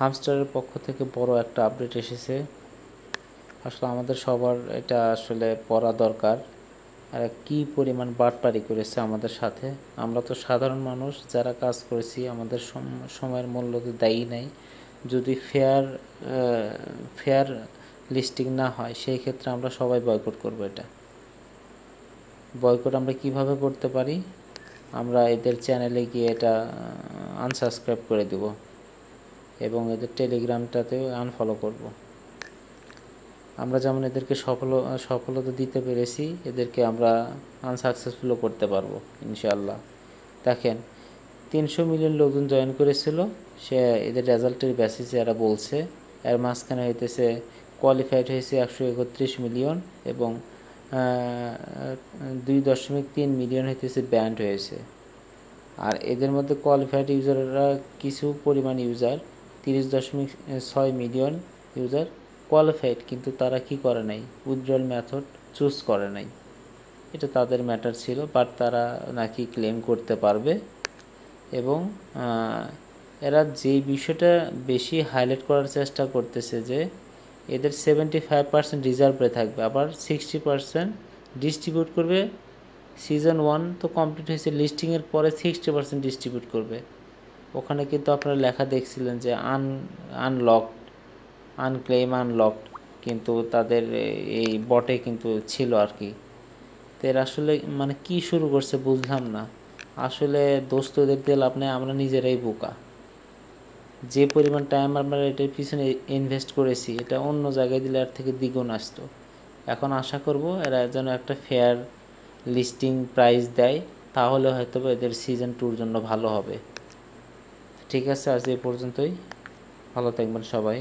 হামস্টারের পক্ষ থেকে বড় একটা আপডেট এসেছে। আসলে আমাদের সবার এটা আসলে পড়া দরকার। আর কী পরিমাণ বাটপারি করেছে আমাদের সাথে। আমরা তো সাধারণ মানুষ, যারা কাজ করেছি আমাদের সময়ের মূল্য তো দেয়ই নাই। যদি ফেয়ার লিস্টিং না হয় সেই ক্ষেত্রে আমরা সবাই বয়কট করব। এটা বয়কট আমরা কিভাবে করতে পারি? আমরা এদের চ্যানেলে গিয়ে এটা আনসাবস্ক্রাইব করে দেব এবং এদের টেলিগ্রামটাতেও আনফলো করব। আমরা যেমন এদেরকে সফলতা দিতে পেরেছি, এদেরকে আমরা আনসাকসেসফুলও করতে পারবো ইনশাআল্লাহ। দেখেন 300 মিলিয়ন লোকজন জয়েন করেছিল, সে এদের রেজাল্টের বেসিসে এরা বলছে। এর মাঝখানে হইতেছে কোয়ালিফাইড হয়েছে 131 মিলিয়ন এবং 2.3 মিলিয়ন হইতেছে ব্যান্ড হয়েছে। আর এদের মধ্যে কোয়ালিফাইড ইউজাররা কিছু পরিমাণ ইউজার 30.6 মিলিয়ন ইউজার কোয়ালিফাইড, কিন্তু তারা কি করে নাই, উইথড্রয়াল মেথড চুজ করে নাই। এটা তাদের ম্যাটার ছিল, বাট তারা নাকি ক্লেম করতে পারবে। এবং এরা যেই বিষয়টা বেশি হাইলাইট করার চেষ্টা করতেছে যে এদের 75% রিজার্ভে থাকবে, আবার 60% ডিস্ট্রিবিউট করবে। সিজন 1 তো কমপ্লিট হয়েছে, লিস্টিংয়ের পরে 60% ডিস্ট্রিবিউট করবে। ওখানে কিন্তু আপনারা লেখা দেখছিলেন যে আনলকড, আনক্লেম, আনলকড, কিন্তু তাদের এই বটে কিন্তু ছিল আর কি। তো এর আসলে মানে কি শুরু করছে বুঝলাম না। আসলে দোস্ত এদের দিয়ে লাভ নেই, আমরা নিজেরাই বোকা। যে পরিমাণ টাইম আমরা এটার পিছনে ইনভেস্ট করেছি, এটা অন্য জায়গায় দিলে এর থেকে দ্বিগুণ আসতো। এখন আশা করব এরা যেন একটা ফেয়ার লিস্টিং প্রাইস দেয়, তাহলে হয়তো এদের সিজন 2-র জন্য ভালো হবে। ঠিক আছে, আজ এই পর্যন্তই। ভালো থাকবেন সবাই।